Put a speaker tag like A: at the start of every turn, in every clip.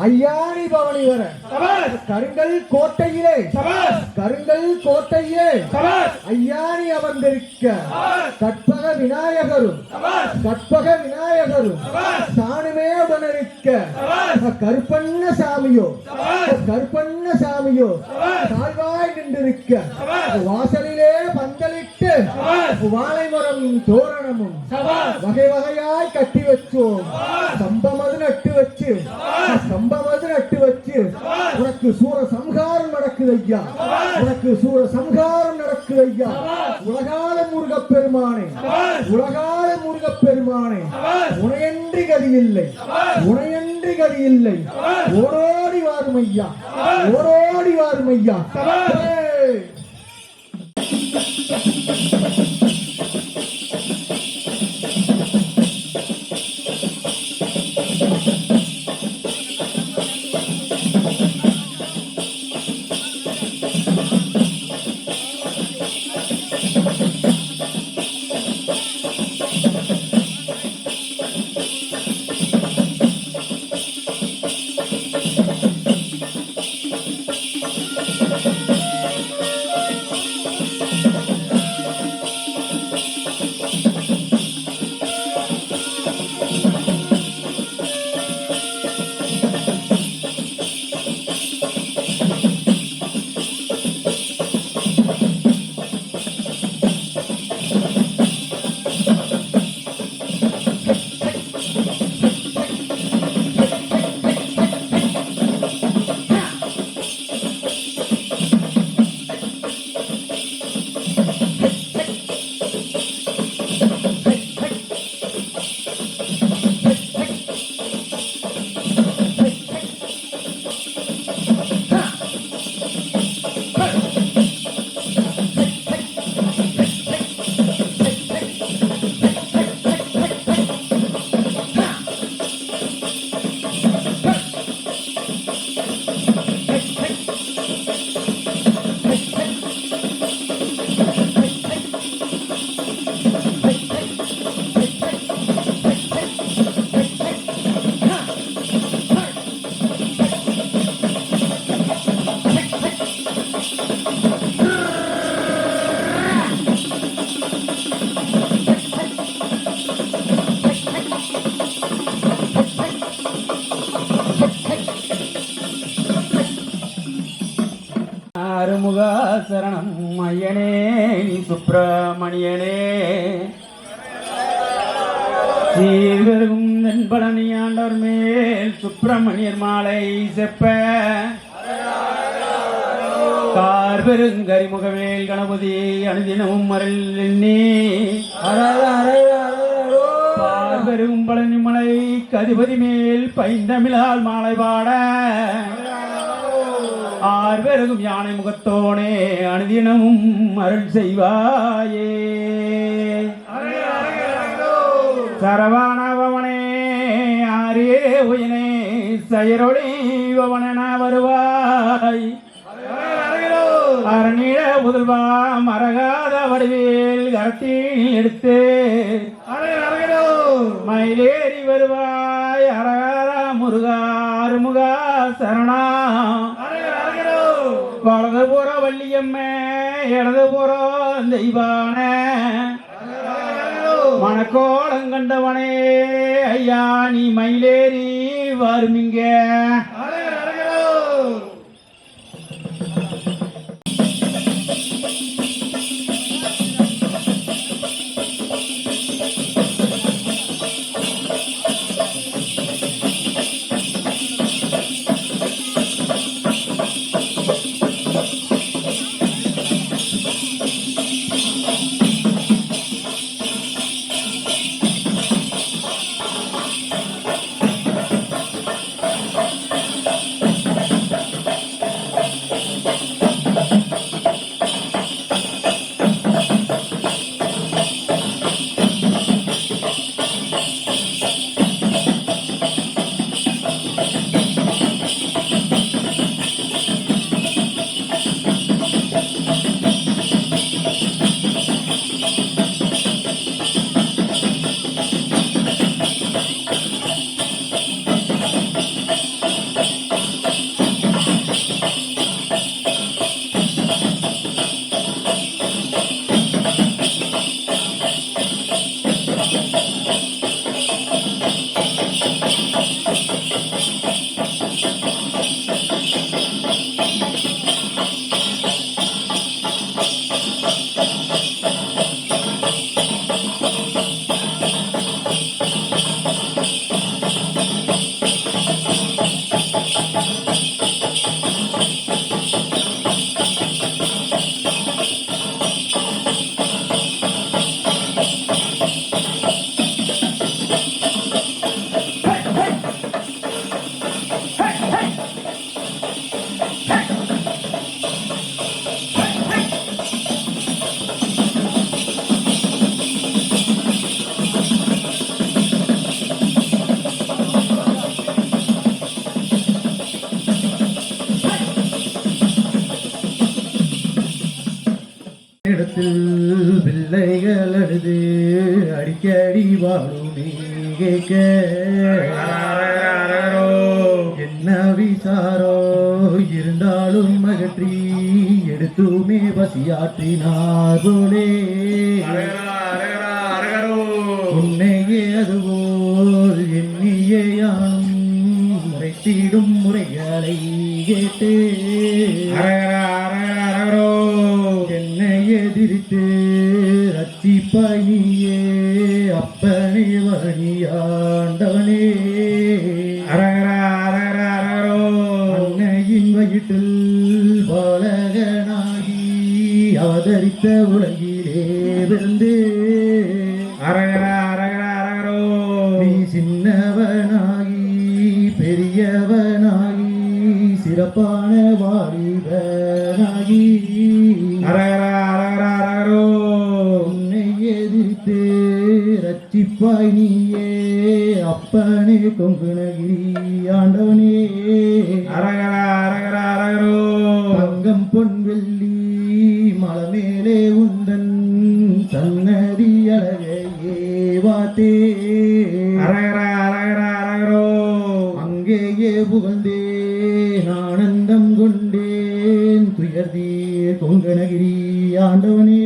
A: ஐயாணி பவனி வர கருங்கல் கோட்டையிலே ஐயாணி அமர்ந்திருக்க கற்பக விநாயகரும் தானுமே உடனிருக்க கருப்பண்ண சாமியோ தாழ்வாய் நின்றிருக்க வாசலிலே பந்தலிட்டு வாழை மரம் தோரணமும் வகை வகையாய் கட்டி வச்சோம் கம்பமது நட்டு வச்சு உனக்கு சூர சம்ஹாரம் நடக்குது ஐயா உலகால முருகப் பெருமானே உனையன்றி கதி இல்லை ஓடோடி வாரும் ஐயா
B: ஆறுமுகா சரணம் ஐயனே சுப்பிரமணியனே சீர்வெருகும் தென்பழனி ஆண்டவர் மேல் சுப்பிரமணியர் மாலை செப்ப கார்பெருங்கரிமுகவேல் கணபதி அனுதினமும் மரல் எண்ணி பார்பெருகும் பழனி மலை கதிபதி மேல் பைந்தமிழால் மாலை பாட ஆர்வெருகும் யானை முகத்தோனே அனுதினமும் அருள் செய்வாயே சரவாண பவனே ஆரே உயனே சயரொளி பவன வருவாய் அரணிட முதல்வா மரகாத வடிவேல் கரத்தில் எடுத்து மயிலேறி வருவாய் அரகாரா முருகா அருமுகா சரணா வலது புற வள்ளியம்மே இடது புறம் தெய்வான மணக்கோளம் கண்டவனே ஐயா நீ மயிலேறி வருமிங்க
A: வயிற்றில் பிள்ளைகள் அழுது அடிக்கடி வாழுமே கேட்க என்ன விசாரோ இருந்தாலும் அகற்றி எடுத்துமே பசியாற்றினார் போலே உன்னையே அதுபோல் எண்ணியே யானும் முறைத்திடும் முறைகளை கேட்டு என்னை எதிர்த்து ரட்சிப்பாய் நீயே அப்பனே வழியாண்டவனே அன்னையின் வயிற்றில் பாலகனாகி அவதரித்த உலகிலே விருந்து நீ சின்னவனாகி பெரியவனாகி சிறப்பான வாலிபனாகி உன்னை எதிர்த்து ரட்சிப்பாய் நீயே அப்பனே கொங்குணகிரி ஆண்டவனே தங்கம் பொன் வெள்ளி மலை மேலே உந்தன் சன்னதி அழகையே வாத்தே அங்கேயே புகழ்ந்தே ஆனந்தம் கொண்டேன் துயர்தீர் கொங்கணகிரி ஆண்டவனே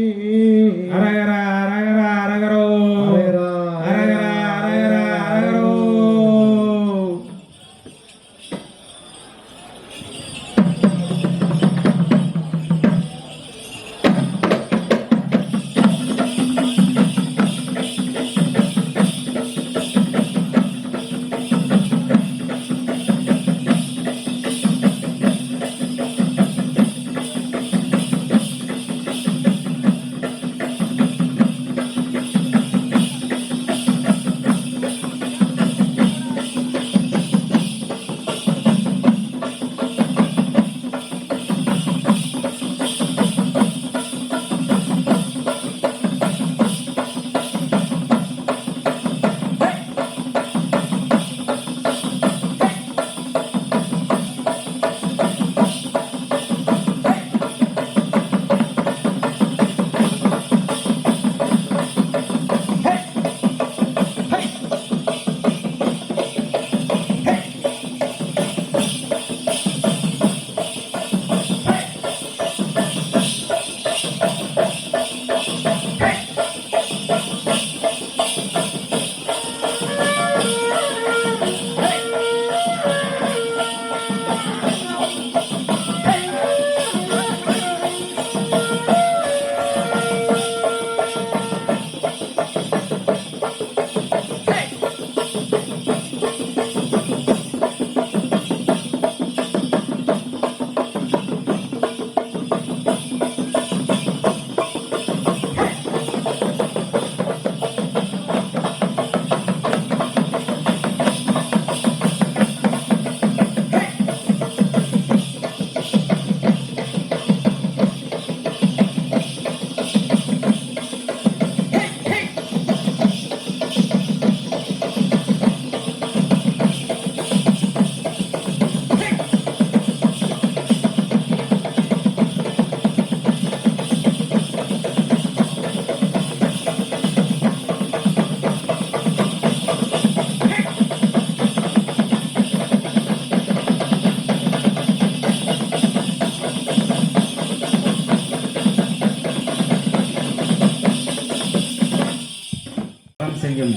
C: செய்யும்,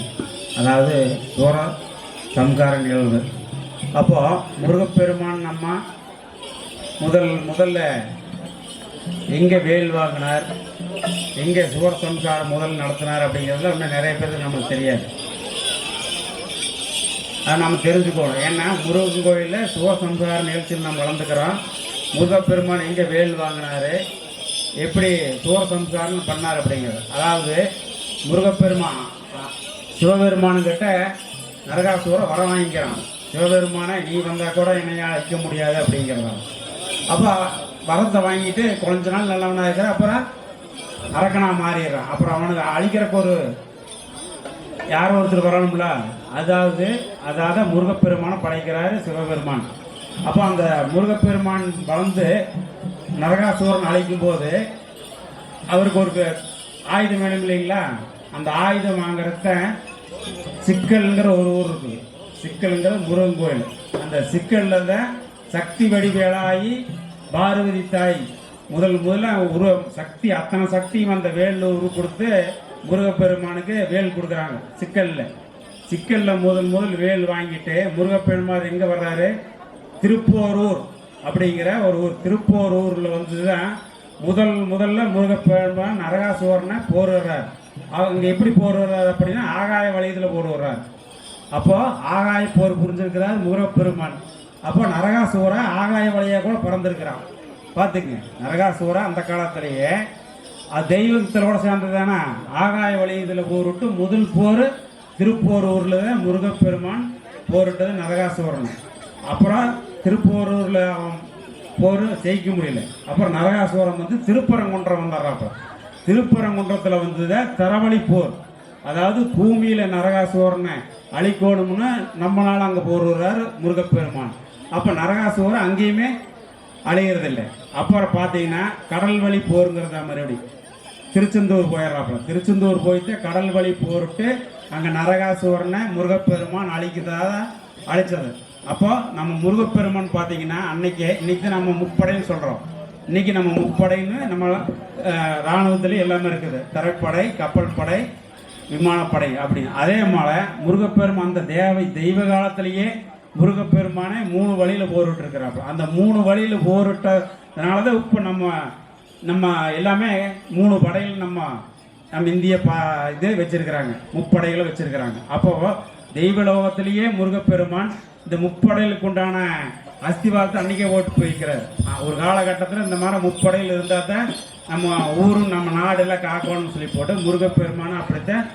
C: அதாவது சூர சம்கார நிகழ்வு. அப்போ முருகப்பெருமான் நம்ம முதல்ல எங்கே வேல் வாங்கினார், எங்கே சூர சம்காரம் முதல் நடத்தினார் அப்படிங்கிறதுல இன்னும் நிறைய பேருக்கு நமக்கு தெரியாது. அதை நம்ம தெரிஞ்சுக்கணும். ஏன்னா முருகன் கோயிலில் சூர சம்கார நிகழ்ச்சியில் நம்ம வளர்ந்துக்கிறோம். முருகப்பெருமான் எங்கே வேல் வாங்கினார், எப்படி சூர சம்ஸ்காரம் பண்ணார் அப்படிங்கிறது. அதாவது முருகப்பெருமான் சிவபெருமானுக்கிட்ட நரகாசுரை வர வாங்கிக்கிறான். சிவபெருமானை நீ வந்தால் கூட என்னையா அழிக்க முடியாது அப்படிங்கிறதான். அப்போ வரத்தை வாங்கிட்டு கொஞ்ச நாள் நல்லவனாக இருக்கிற, அப்புறம் அரக்கனாக மாறிடுறான். அப்புறம் அவனுக்கு அழிக்கிறக்கு ஒரு யாரோ ஒருத்தர் வரணும்ல, அதாவது முருகப்பெருமானை படைக்கிறாரு சிவபெருமான். அப்போ அந்த முருகப்பெருமான் வளர்ந்து நரகாசுரன் அழைக்கும் போது அவருக்கு ஒரு ஆயுதம் வேணும் இல்லைங்களா? அந்த ஆயுதம் வாங்குறத சிக்கல்ங்கிற ஒரு ஊர் இருக்குது. சிக்கல்ங்கிற முருகன் கோயில். அந்த சிக்கல்ல தான் சக்தி வடிவேலாகி பார்வதி தாய் முதல்ல உருவ சக்தி, அத்தனை சக்தியும் அந்த வேலூர் கொடுத்து முருகப்பெருமானுக்கு வேல் கொடுக்குறாங்க. சிக்கல்ல முதல் வேல் வாங்கிட்டு முருகப்பெருமான் எங்க வர்றாரு? திருப்போரூர் அப்படிங்கிற ஒரு ஊர். திருப்போரூர்ல வந்துதான் முதல்ல முருகப்பெருமான் நரகாசுரனை போர் வர்றார். அவங்க எப்படி போர் வர்றாரு அப்படின்னா ஆகாய வளையத்துல போர் வர்றாரு. அப்போ ஆகாய போர் புரிஞ்சிருக்கிறார் முருகப்பெருமான். அப்போ நரகாசுர ஆகாய வழியா கூட பிறந்திருக்கிறான். பார்த்துங்க, நரகாசுர அந்த காலத்திலேயே அது தெய்வத்திலோட சேர்ந்ததானா ஆகாய வழியத்தில் போரிட்டு முதல் போர் திருப்போரூர்ல தான் முருகப்பெருமான் போரிட்டது நரகாசுரன். அப்புறம் திருப்போரூர்ல அவன் போர் ஜெயிக்க முடியல. அப்புறம் நரகாசுரம் வந்து திருப்பரங்குன்றம் வந்தார். திருப்பரங்குன்றத்தில் வந்தது தரவழி போர். அதாவது பூமியில நரகாசுரனை அழிக்கணும்னு நம்மளால அங்கே போர் வர்றாரு முருகப்பெருமான். அப்போ நரகாசுரம் அங்கேயுமே அழியறதில்லை. அப்புறம் பார்த்தீங்கன்னா கடல் வழி போருங்கிறத மறுபடியும் திருச்செந்தூர் போயிடுறாப்புல. திருச்செந்தூர் போயிட்டு கடல் வழி போரிட்டு அங்கே நரகாசுரனை முருகப்பெருமான் அழிச்சது. அப்போ நம்ம முருகப்பெருமான் பார்த்தீங்கன்னா இன்னைக்கு நம்ம முப்படைன்னு சொல்கிறோம். இன்னைக்கு நம்ம முப்படைன்னு நம்ம இராணுவத்துலேயும் எல்லாமே இருக்குது. தரைப்படை, கப்பல் படை, விமானப்படை அப்படின்னு. அதே மாதிரி முருகப்பெருமான் அந்த தெய்வ காலத்திலேயே முருகப்பெருமானை 3 வழியில் போரிட்டு இருக்கிறாப்புல. அந்த 3 வழியில் போரிட்டதுனால தான் இப்போ நம்ம எல்லாமே 3 படையில் நம்ம இந்திய இது வச்சிருக்கிறாங்க, முப்படைகளை வச்சிருக்கிறாங்க. அப்போ தெய்வலோகத்திலேயே முருகப்பெருமான் இந்த முப்படைகளுக்கு உண்டான அஸ்திவாரத்தை அன்றைக்கே ஓட்டு போய்க்கிறார். ஒரு காலகட்டத்தில் இந்த மாதிரி முப்படையில் இருந்தால் தான் நம்ம ஊரும் நம்ம நாடெல்லாம் காக்கணும்னு சொல்லி போட்டு முருகப்பெருமானை அப்படித்தான்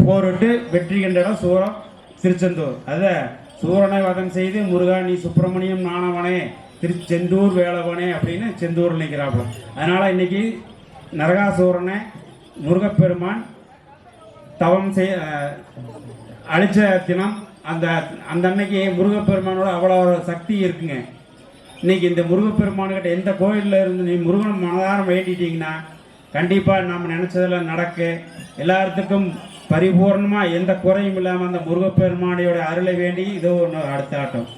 C: போரிட்டு வெற்றி கண்ட இடம் சூரம் திருச்செந்தூர். அதை சூரனை வதம் செய்து முருகா நீ சுப்பிரமணியம் நானவனே திருச்செந்தூர் வேளவனே அப்படின்னு செந்தூர் நிற்கிறாப்புல. அதனால் இன்னைக்கு நரகாசூரனை முருகப்பெருமான் தவம் அழிச்ச தினம். அந்த அன்னைக்கு முருகப்பெருமானோட அவ்வளோ ஒரு சக்தி இருக்குங்க. இன்னைக்கு இந்த முருகப்பெருமான்கிட்ட எந்த கோயிலில் இருந்து நீ முருகன் மனதாரம் வேண்டிட்டீங்கன்னா கண்டிப்பாக நம்ம நினச்சதில் நடக்க, எல்லாத்துக்கும் பரிபூர்ணமாக எந்த குறையும் இல்லாமல் அந்த முருகப்பெருமானையோட அருளை வேண்டி இதோ ஒன்று அடுத்த ஆட்டம்.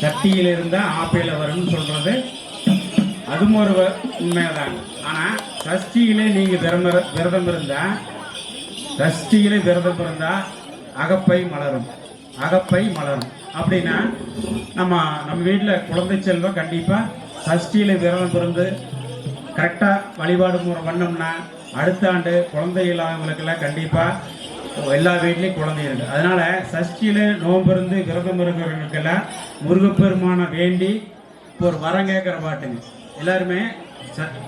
C: சட்டியில் இருந்தால் ஆப்பையில் வரும்னு சொல்கிறது அதுவும் ஒரு உண்மைதான். ஆனால் சஷ்டியிலே நீங்கள் விரதம் இருந்தால் அகப்பை மலரும். அப்படின்னா நம்ம வீட்டில் குழந்தை செல்வம் கண்டிப்பாக சஷ்டியில் விரதம் இருந்து கரெக்டாக வழிபாடு பண்ணோம்னா அடுத்த ஆண்டு குழந்தை இல்லாதவங்களுக்கெல்லாம் கண்டிப்பாக எல்லா வீட்லேயும் குழந்தை இருக்குது. அதனால் சஷ்டியில் நோம்பிருந்து விரதம் இருக்கிறவங்களுக்கெல்லாம் முருகப்பெருமானை வேண்டி ஒரு வரம் கேட்குற பாட்டுங்க. எல்லாருமே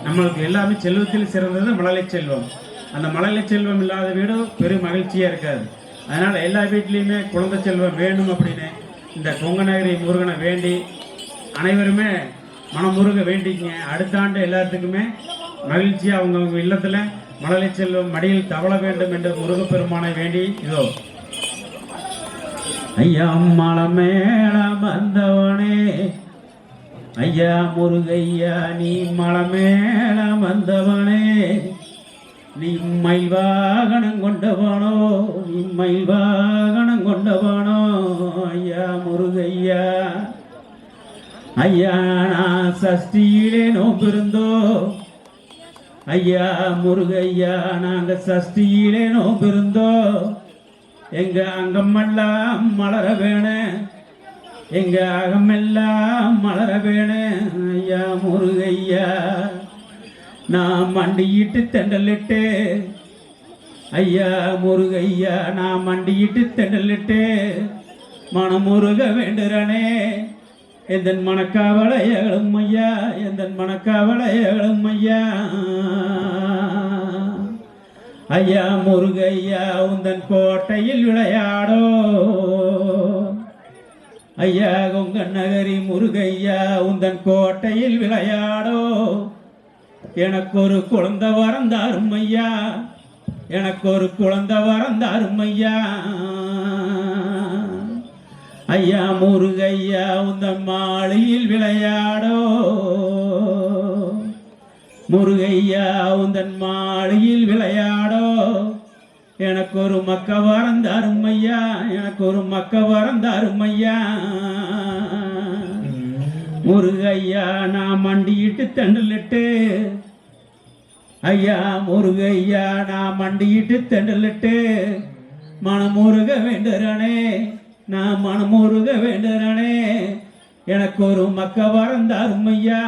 C: நம்மளுக்கு எல்லாமே செல்வத்தில் சிறந்தது மழலை செல்வம். அந்த மழலை செல்வம் இல்லாத வீடு பெரும் மகிழ்ச்சியாக இருக்காது. அதனால் எல்லா வீட்லேயுமே குழந்தை செல்வம் வேணும் அப்படின்னு இந்த கொங்கநகரி முருகனை வேண்டி அனைவருமே மனமுருக வேண்டிக்கங்க. அடுத்த ஆண்டு எல்லாத்துக்குமே மகிழ்ச்சியாக அவங்கவுங்க இல்லத்தில் மழலை செல்வம் மடியில் தவள வேண்டும் என்று முருகப்பெருமானை வேண்டி இதோ ஐயா மலை மேல வந்தவனே ஐயா முருகையா நீ மலை மேல வந்தவனே நீ மயில் வாகனம் கொண்டவனோ ஐயா முருகையா ஐயா நான் சஷ்டியிலே நோம்பிருந்தோ ஐயா முருகையா நாங்க சஷ்டியிலே நோம்பிருந்தோ எங்க அங்கமெல்லாம் மலர வேணும், எங்க அகமெல்லாம் மலர வேணும் ஐயா முருகையா நான் மண்டியிட்டு தெண்டலிட்டு ஐயா முருகையா நான் மண்டியிட்டு தெண்டலிட்டு மனமுருக வேண்டுறனே எந்தன் மனக்காவளையகளும் ஐயா ஐயா முருகையா உந்தன் கோட்டையில் விளையாடோ ஐயா கொங்கநகரி முருகையா உந்தன் கோட்டையில் விளையாடோ எனக்கு ஒரு குழந்தை வரந்தாரும் ஐயா ஐயா முருகையா உந்தன் மாளியில் விளையாடோ முருகையா உந்தன் மாளியில் விளையாடோ எனக்கு ஒரு மக்க வரந்தாரும் ஐயா முருகையா நான் மண்டியிட்டு தண்டலிட்டு ஐயா முருகையா நான் மண்டியிட்டு தண்டலிட்டு மனமுருக வேண்டுறனே நான் மனமுருக வேண்டுறனே எனக்கு ஒரு மக்க வரந்தாரும் ஐயா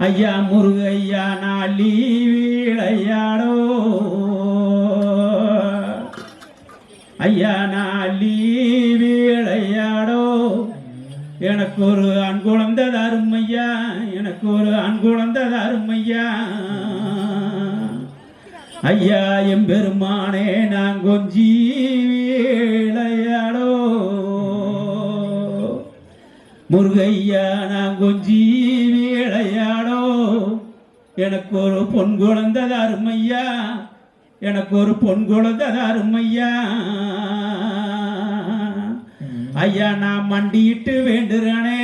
C: ஐயா முருகையா நாளி விளையாடோ ஐயா நாளி விளையாடோ எனக்கு ஒரு ஆண் குழந்தை தாரும் ஐயா ஐயா எம்பெருமானே நான் கொஞ்சி விளையாடோ முருகையா நான் கொஞ்சி விளையாடோ எனக்கு ஒரு பொன் குழந்தை தாரும் ஐயா ஐயா நான் மண்டியிட்டு வேண்டுறனே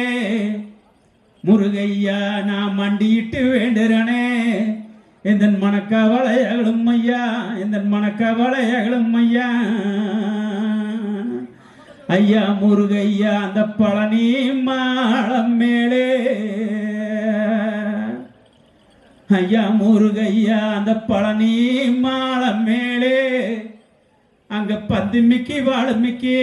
C: முருகையா நான் மண்டியிட்டு வேண்டுறனே எந்தன் மனக்கவளையகளும் ஐயா ஐயா முருகையா அந்த பழனி மாடம் மேலே ஐயா முருகையா அந்த பழனி மாடம் மேலே அங்க பந்துமிக்கி வாழுமிக்கி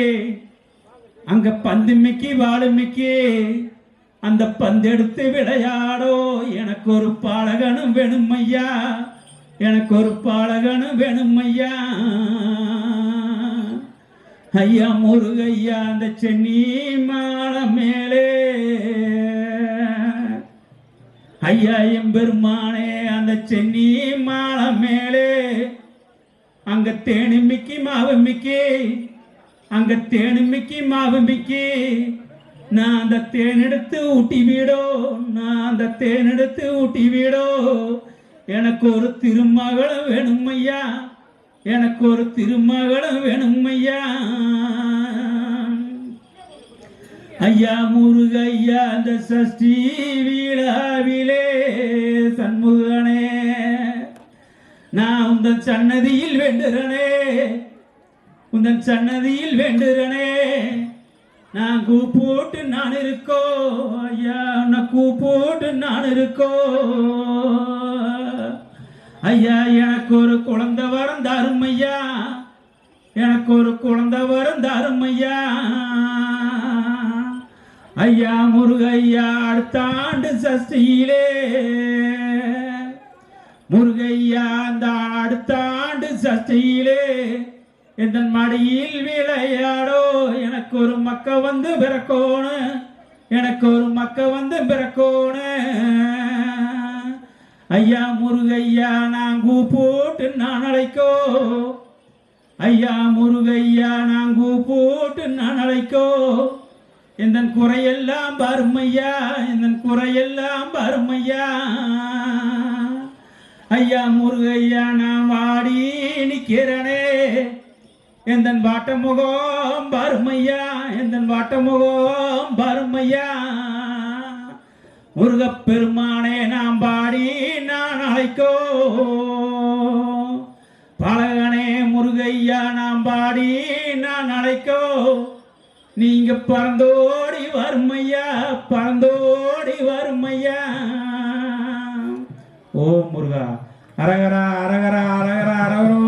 C: அந்த பந்தெடுத்து விளையாடோ எனக்கு ஒரு பாலகனும் வேணும் ஐயா ஐயா முருகையா அந்த சென்னி மாலை மேலே ஐயா எம்பெருமானே அந்த சென்னி மாலை மேலே அங்க தேனிமிக்கி மாவுமிக்கி நான் அந்த தேனெடுத்து ஊட்டி வீடோ எனக்கு ஒரு திருமகளும் வேணும் ஐயா ஐயா முருகையா அந்த சஷ்டி விழாவிலே சண்முகனே நான் உந்த சன்னதியில் வேண்டுறனே
B: உந்தன் சன்னதியில் வேண்டுறனே நான் கூப்போட்டு நான் இருக்கோ ஐயா நான் கூப்போட்டு நான் இருக்கோ ஐயா எனக்கு ஒரு குழந்தை வரம் தாரும் ஐயா எனக்கு ஒரு குழந்தை வரம் தாரும் ஐயா ஐயா முருகையா அடுத்த ஆண்டு சஷ்டியிலே முருகையா அந்த அடுத்த ஆண்டு சஷ்டியிலே எந்த மடியில் விளையாடோ எனக்கு ஒரு மக்க வந்து பிறக்கோணு எனக்கு ஒரு மக்க வந்து பிறக்கோணு ஐயா முருகையா நான் கூப்போட்டு நான் அழைக்கோ ஐயா முருகையா நான் கூப்போட்டு நான் அழைக்கோ எந்த குறையெல்லாம் பாருமையா எந்த குறையெல்லாம் பாருமையா ஐயா முருகையா நான் வாடி நிக்கிறனே எந்த வாட்ட முகம் பாருமையா எந்த வாட்ட முகம் பாருமையா முருகப்பெருமானே நாம் பாடி நான் அழைக்கோ பழகனே முருகையா நாம் பாடி நான் அழைக்கோ நீங்க பறந்தோடி வருமையா பறந்தோடி வருமையா ஓ முருகா அரகரா அரகரா அரகரா அரகரோ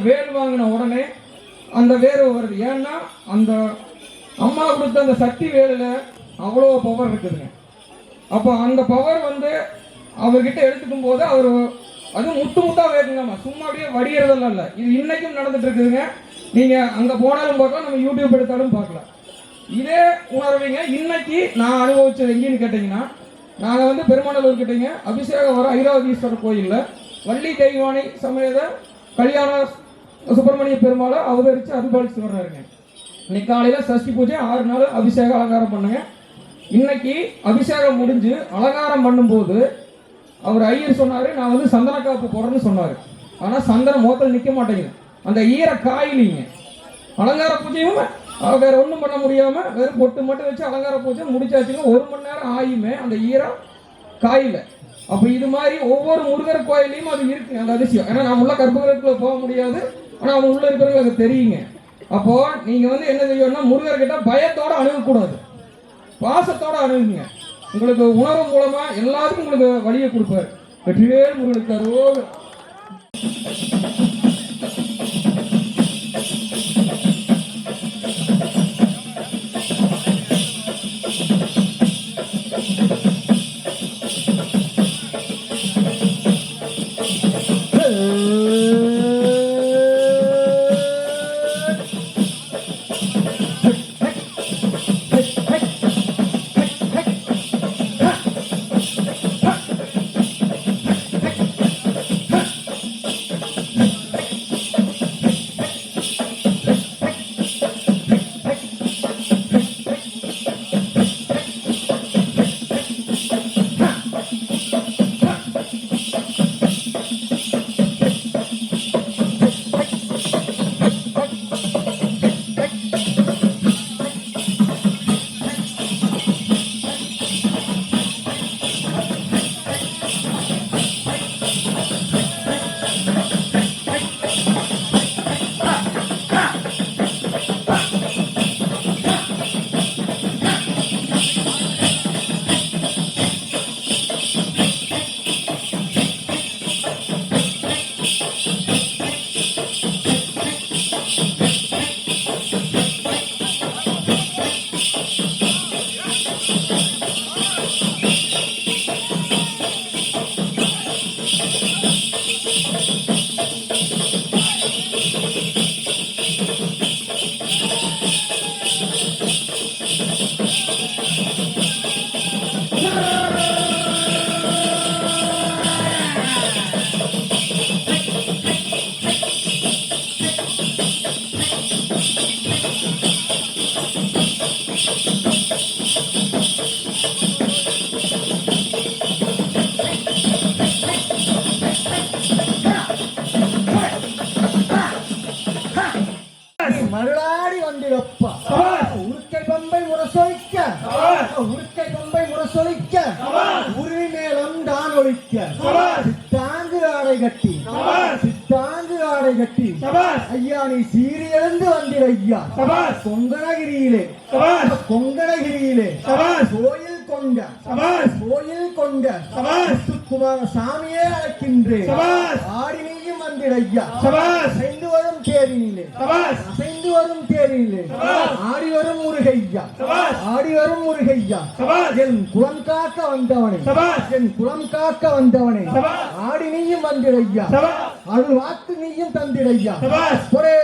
D: வேல் வாங்கின உடனே அந்த வேறு வருது. ஏன்னா அந்த அம்மா கொடுத்த அந்த சக்தி வேலில் அவ்வளோ பவர் இருக்குதுங்க. அப்போ அந்த பவர் வந்து அவர்கிட்ட எடுத்துக்கும் போது அவர் அது முத்து முத்தா வேணுங்கம்மா, சும்மா அப்படியே வடிகிறதெல்லாம் இல்லை. இது இன்னைக்கும் நடந்துட்டு இருக்குதுங்க. நீங்கள் அங்கே போனாலும் பார்க்கலாம், நம்ம யூடியூப் எடுத்தாலும் பார்க்கலாம். இதே உணர்வீங்க. இன்னைக்கு நான் அனுபவிச்சது எங்கேன்னு கேட்டிங்கன்னா, நாங்கள் வந்து பெருமாநல்லூர் கிட்டீங்க அபிஷேகம் வர ஐராவதீஸ்வரர் கோயிலில் வள்ளி தெய்வானை சமேத கல்யாண சுப்பிரமணிய பெருமாளை அவதரித்து அருள்பாலிச்சு வர்றாருங்க. இன்னைக்கு காலையில் சஷ்டி பூஜை 6 நாள் அபிஷேகம் அலங்காரம் பண்ணுங்க. இன்னைக்கு அபிஷேகம் முடிஞ்சு அலங்காரம் பண்ணும்போது அவர் ஐயர் சொன்னார், நான் வந்து சந்தன காப்பு போடுறேன்னு சொன்னார். ஆனால் சந்தன மோத்தல் நிற்க மாட்டேங்குது, அந்த ஈர காயிலிங்க. அலங்கார பூஜையும் வேற ஒன்றும் பண்ண முடியாமல் வெறும் பொட்டு மட்டும் வச்சு அலங்கார பூஜை முடிச்சாச்சுங்க. 1 மணி நேரம் ஆயுமே அந்த ஈரம் காயில. அப்போ இது மாதிரி ஒவ்வொரு முருகர் கோயிலையும் அது இருக்கு அந்த அதிசயம். ஏன்னா நம்ம உள்ள கர்ப்பகிரகத்துக்குள்ள போக முடியாது, ஆனால் அவங்க உள்ள இருக்கிறவங்களுக்கு அது தெரியுங்க. அப்போ நீங்க வந்து என்ன செய்யணும்னா, முருகர்கிட்ட பயத்தோட அணுகக்கூடாது, பாசத்தோட அணுகுங்க. உங்களுக்கு உணர்வு மூலமா எல்லாத்துக்கும் உங்களுக்கு வழியை கொடுப்பாரு. வெற்றிவேல் முருகனுக்கு அரோகரா.
A: மருளாடி வந்திடப்பா, உருக்கை பம்பை முரசொலிக்க, உருக்கை பம்பை முரசொலிக்க, உருவி மேலம் தான் ஒழிக்க, சித்தாங்கு ஆடை கட்டி, சித்தாங்கு ஆடை கட்டி, ஐயா நீ சீறி எழுந்து வந்திட ஐயா. கொங்கணகிரியிலே, கொங்கணகிரியிலே கோயில் கொண்ட, கோயில் கொண்ட குமார சாமியே அழைக்கின்றேன். ஆடி நீயும் வந்திட ஐயா. அசைந்து வரும் தேரினிலே, அசைந்து வரும் தேரினிலே ஆடி வரும் முருகையா, ஆடி வரும் முருகையா. என் குலம் காக்க வந்தவனே, என் குலம் காக்க வந்தவனே, ஆடி நீயும் வந்திடையா, அருள் வாக்கு நீயும் தந்திடையா. ஒரே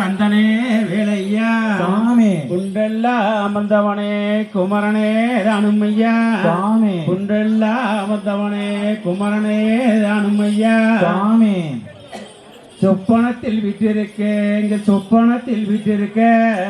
B: கந்தனே வேலையா
A: சாமி
B: குன்றெல்லாம் அமர்ந்தவனே குமரனே தானுமையா
A: சாமி
B: குன்றெல்லாம் அமர்ந்தவனே குமரனே தானுமையா
A: சாமி
B: சொப்பனத்தில் விட்டிருக்க எங்க சொப்பனத்தில் விட்டிருக்க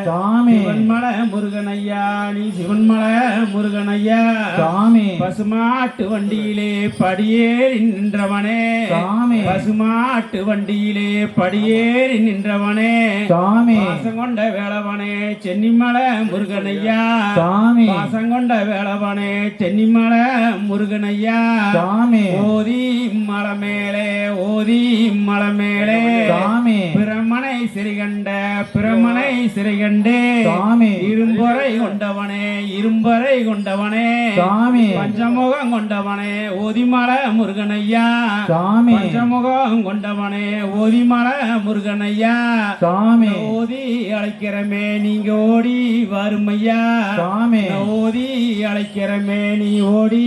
A: சாமி
B: சிவன்மலை முருகனையா நீ சிவன்மலை முருகனையா
A: சாமி
B: பசுமாட்டு வண்டியிலே படியேறி நின்றவனே
A: சாமி
B: பசுமாட்டு வண்டியிலே படியேறி நின்றவனே
A: சாமி
B: பாசம் கொண்ட வேளவனே சென்னிமலை முருகனையா
A: சாமி
B: பாசம் கொண்ட வேளவனே சென்னிமலை முருகனையா
A: சாமி
B: ஓதி மலை மேலே ஓதி மலை மேலே
A: சாமி
B: பிரமனை சிறிகண்ட பிரமனை சிறிகண்டே
A: சாமி
B: இரும்பொறை கொண்டவனே இரும்பொறை கொண்டவனே
A: சாமி
B: பஞ்சமுகம் கொண்டவனே ஓதிமலை முருகனையா
A: சாமி
B: பஞ்சமுகம் கொண்டவனே ஓதிமலை முருகனையா
A: சாமி
B: ஓதி அழைக்கிறமே நீங்க ஓடி வருமையா
A: சாமி
B: ஓதி அழைக்கிறமே நீ ஓடி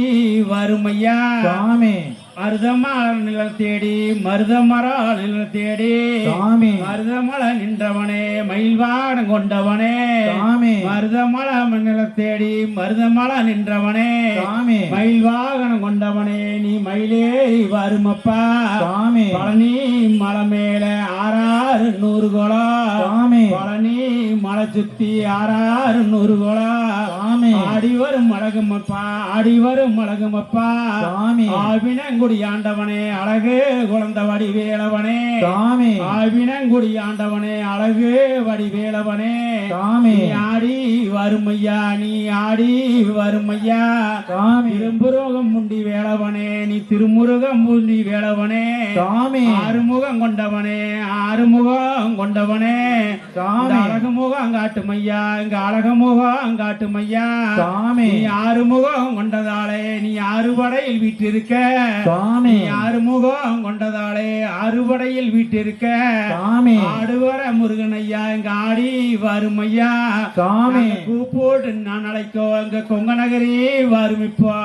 B: வருமையா
A: சாமி
B: மருதமர நிலம் தேடி மருதமர நிலம் தேடி
A: சாமி
B: மருதமலை நின்றவனே மயில்வாடம் கொண்டவனே
A: சாமி
B: மருதமலை நிலம் தேடி மருதமலை நின்றவனே
A: சாமி
B: மயில் வாகனம் கொண்டவனே நீ மயிலேறி வருமப்பா
A: சாமி
B: பழனி மலை மேல 600 குளம்
A: சாமி
B: பழனி மலை சுத்தி 600 குளம்
A: சாமி
B: ஆடி வரும் அழகுமப்பா ஆடி வரும் அழகுமப்பா
A: சாமி
B: ஆவினங்குடி ஆண்டவனே அழகு குழந்த வடிவேலவனே
A: சாமி
B: ஆவினங்குடி ஆண்டவனே அழகு வடிவேலவனே
A: சாமி
B: நீ ஆடி வருமையா நீ ஆடி வருமையா
A: சாமி
B: திருமுருகம் முண்டி வேளவனே நீ திருமுருகம் முண்டி வேளவனே
A: சாமி
B: ஆறுமுகம் கொண்டவனே ஆறுமுகம் கொண்டவனே
A: சாமி
B: அழகுமுகம் காட்டுமையா இங்க அழகுமுகம் காட்டுமையா
A: சாமி
B: நீ ஆறுமுகம் கொண்டதாலே நீ ஆறுபடையில் வீட்டிருக்க
A: சாமி
B: நீ ஆறுமுகம் கொண்டதாலே ஆறுபடையில் வீட்டிருக்க
A: சாமி
B: ஆடுவர முருகனையா இங்க ஆடி வருமையா
A: சாமி
B: கூப்போட்டு நான் அழைக்கோ அங்க கொங்க நகரி வருமிப்பா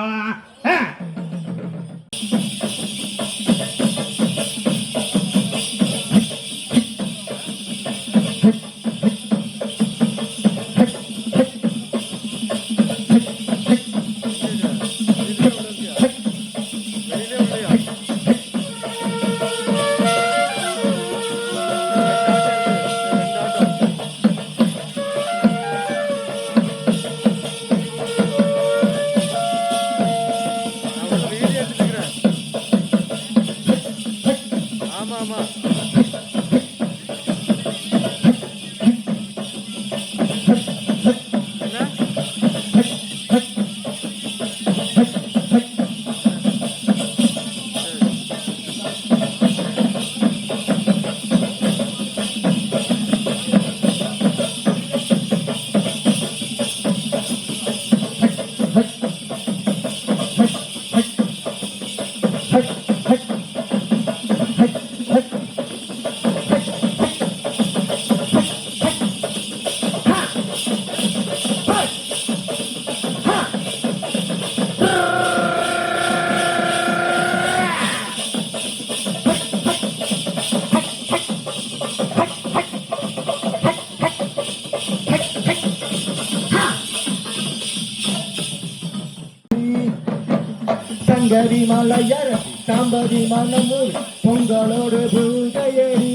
A: சங்கரி மலையர் தாம்பதி மனமூர் பொங்கலோடு பூஜையடி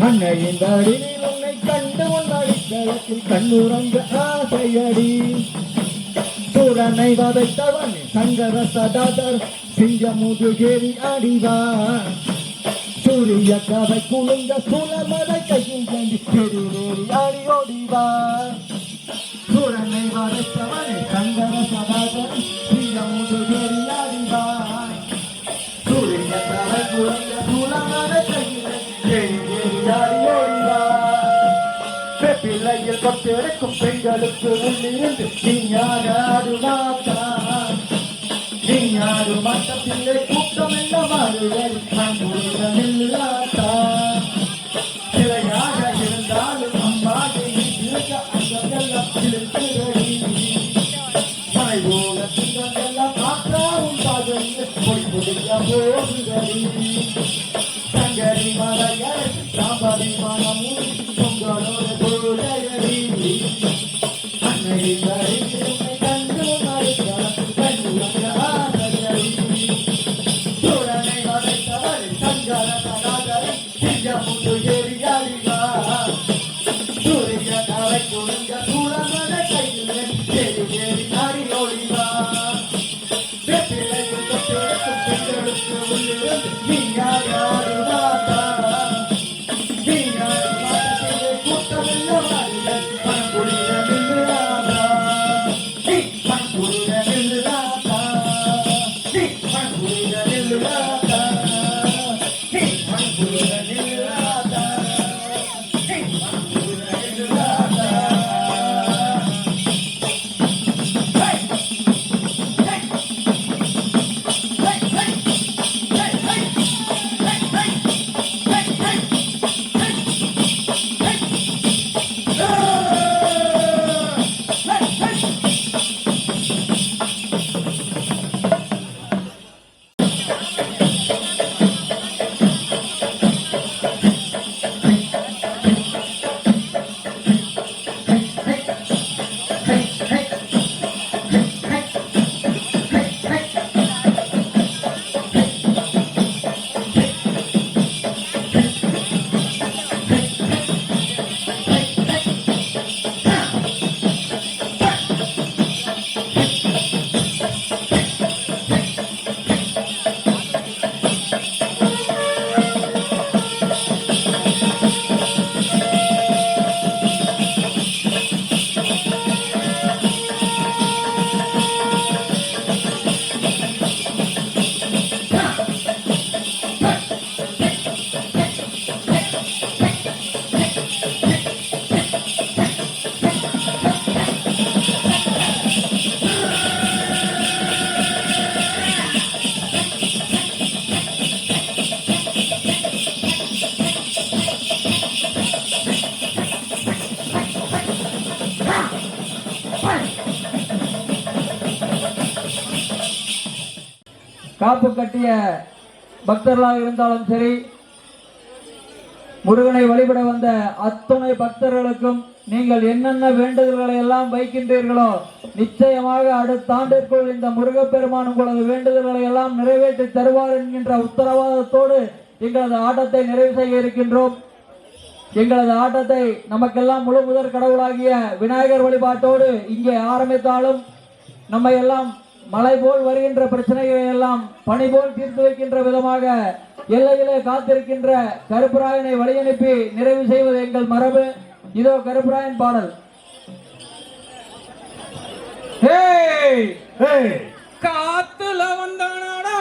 A: அன்னையின் வடிவில் உன்னை கண்டு உன் அடித்தளத்தில் கண்ணுறங்க ஆசையடி சூரனை வதைத்தவன் சங்கர சதாதர் சிங்கமுதுகேரி அடிவார் சூரிய கதை குழுந்த சுலமதை கையில் கண்டி பெருவேறி அடி ஓடிவார் சூரனை வதைத்தவன் சங்கர சதாதர் சிங்கமுதுகேரி அடிவார் சூரிய கதை குழுந்த சுலமதை கையில் பெருவேறி அடி ஓடிவார் பிள்ளையில் கொட்டிருக்கும் பெண்களுக்கு உள்ளிருந்து நீயான அருளாத்தா நீயாரு மட்டத்திலே கூட்டம் என்ற மாறுதல் இல்லாத்தா சிலையாக இருந்தாலும் அம்மாவை இருக்க அங்கெல்லாம் இருக்கிறடி மனைவோட சிங்கெல்லாம் மாற்றாவும் பாதையில் பொய் புதிய போகுதடி சங்கரி மலையர் சாம்பரி மனமும் திவ்யா முட்டு ஏரியாளிவா சூரிய காலை கொடுங்க சூழமன கையில் ஏறி ஏறி நாடி ஓடிவா வெற்றிலையும் தொட்டிருக்கும் பெண்களுக்கு உள்ளிருந்து நீ யாரு மாதா நீ யாரு மாதத்திலே கூட்டமில்ல வாரிகள் பணப்புரித நின்றுடாதா நீ பணப்புரித நின்றுடாதா நீ பணப்புரித நின்றுடாதா நீ பணப்புரித நின்றுடாதா நீ பணப்புரித நின்றுடாதா
E: காப்பு கட்டிய பக்தர்களாக இருந்தாலும் சரி, முருகனை வழிபட வந்த அத்துணை பக்தர்களுக்கும் நீங்கள் என்னென்ன வேண்டுதல்களை எல்லாம் வைக்கின்றீர்களோ நிச்சயமாக அடுத்த ஆண்டிற்குள் இந்த முருகப்பெருமான் உங்களது வேண்டுதல்களை எல்லாம் நிறைவேற்றி தருவார் என்கின்ற உத்தரவாதத்தோடு எங்களது ஆட்டத்தை நிறைவு செய்ய இருக்கின்றோம். எங்களது ஆட்டத்தை நமக்கெல்லாம் முழு முதற் கடவுளாகிய விநாயகர் வழிபாட்டோடு இங்கே ஆரம்பித்தாலும் நம்மை எல்லாம் மழை போல் வருகின்ற பிரச்சனைகளை எல்லாம் பனி போல் தீர்த்து வைக்கின்ற விதமாக எல்லையிலே காத்திருக்கின்ற கருப்பராயனை வழியனுப்பி நிறைவு செய்வது எங்கள் மரபு. இதோ கருப்பராயன் பாடல்.
B: காத்துல வந்தானடா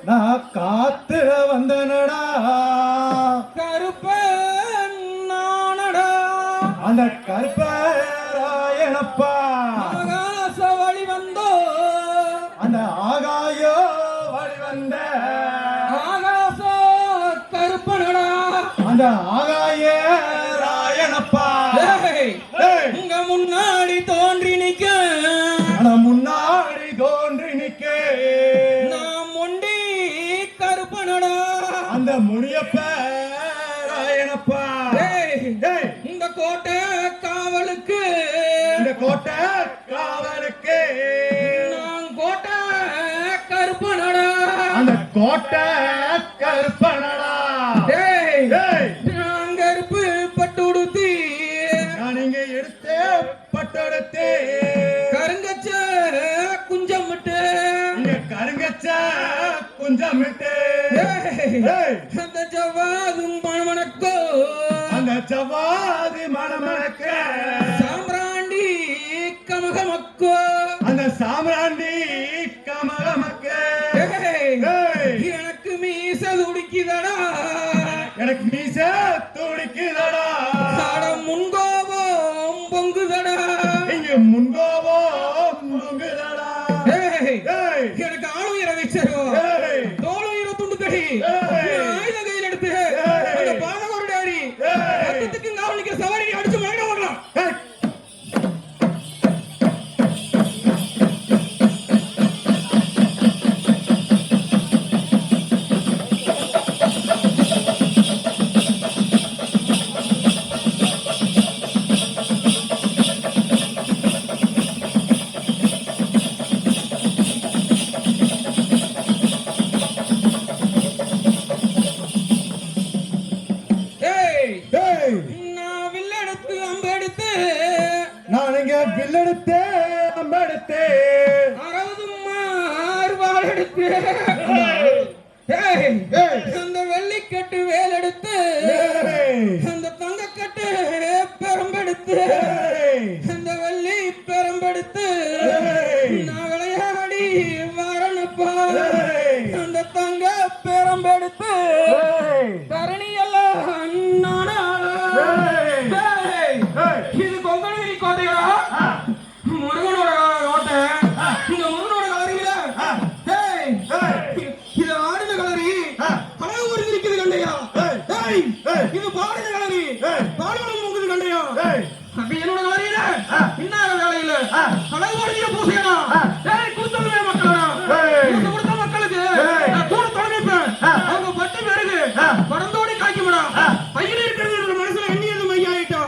A: நான் காத்துல வந்தனடா
B: கருப்பன் நானடா
A: அந்த கருப்பராயனப்பா
B: ஆகாச வழி வந்தோ
A: அந்த ஆகாயோ வழி வந்த
B: ஆகாச கருப்பனடா
A: அந்த ஆகாய ராயனப்பா
B: உங்க முன்னாடி தோன்றி நிக்க
A: முன்னாடி தோன்றி நிக்க
B: நான் மொண்டி கருப்பனடா
A: அந்த முடியப்ப ராயனப்பா
B: இந்த கோட்டை காவலுக்கு
A: இந்த கோட்டை காவலுக்கு
B: நான் கோட்டை கருப்பனடா
A: அந்த கோட்டை கருப்பனடா
B: நான் கருப்பு பட்டு உடுத்தி
A: நான் இங்க எடுத்து பட்டெடுத்து
B: கருங்கச்ச குஞ்சம் விட்டு
A: இங்க கருங்கச்ச குஞ்சம் விட்டு
B: அந்த ஜவ்வாதும் மணமணக்கோ
A: அந்த ஜவ்வாது மணமணக்க
B: சாம்பிராண்டி கமகமக்கோ
A: அந்த சாம்ராண்டி கமகமக்க
B: எனக்கு மீச துடிக்குதடா
A: எனக்கு மீச துடிக்குதடா
B: முன்கோபம் பொங்குதடா
A: இங்க முன்கோபம் பொங்குதடா
B: எனக்கு ஆளுயர வச்சோ தோளுயர துண்டு தடி ஆயுத கையில் எடுத்து அந்த பாதகருடைய அடி ரத்தத்துக்கு காவல் நிக்கிற சவாரி அடிச்சு மயக்க வரலாம்.
A: வில்லெடுத்து அம்பெடுத்து
D: அறுபது மாறுபாடு எடுத்து அந்த வெள்ளிக்கட்டு வேலெடுத்து அந்த தங்கக்கட்டு பெரம்பெடுத்து அந்த வெள்ளி பெரம்பெடுத்து நான் விளையாடி வரணுப்பா அந்த தங்க பெரம்பெடுத்து தரணி எல்லாம் இது கொங்கணகிரி கோட்டையா முருகனோட கோட்டை இந்த முருகனோட கலரியில இது ஆடுத கலரி அழகு புரிஞ்சிருக்குது கண்டையா இது பாடுத கலரி பாடுபடம் மூக்குது கண்டையா அப்ப என்னோட கலரியில இன்னார வேலையில அழகு புரிஞ்சிய பூசையா கொடுத்ததுமே மக்களா கொடுத்த மக்களுக்கு நான் கூட தொடங்கிப்பேன் அவங்க பட்டு பிறகு பறந்தோடி காய்க்குமடா பையில இருக்கிறது மனசுல எண்ணியது மையாயிட்டா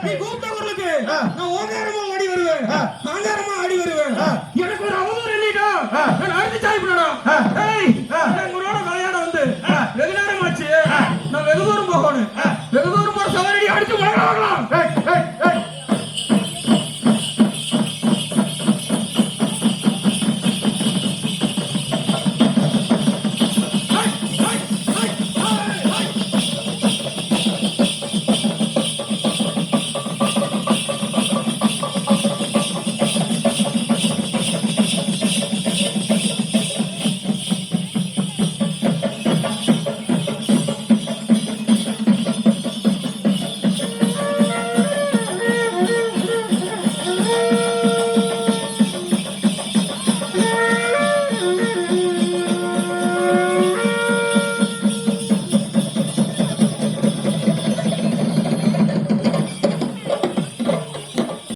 D: நீ கூப்பிட்டவர்களுக்கு நான் ஓங்காரமா ஆடி வருவேன் சாங்காரமா ஆடி வருவேன் எனக்கு ஒரு அவதூறு எண்ணிட்டா நான் அழுத்தி சாய்ப்படா உங்களோட விளையாட வந்து வெகு நேரம் ஆச்சு நான் வெகு தூரம் போகணும் வெகு தூரம் போற சவாரி அடிச்சு விளையாடலாம்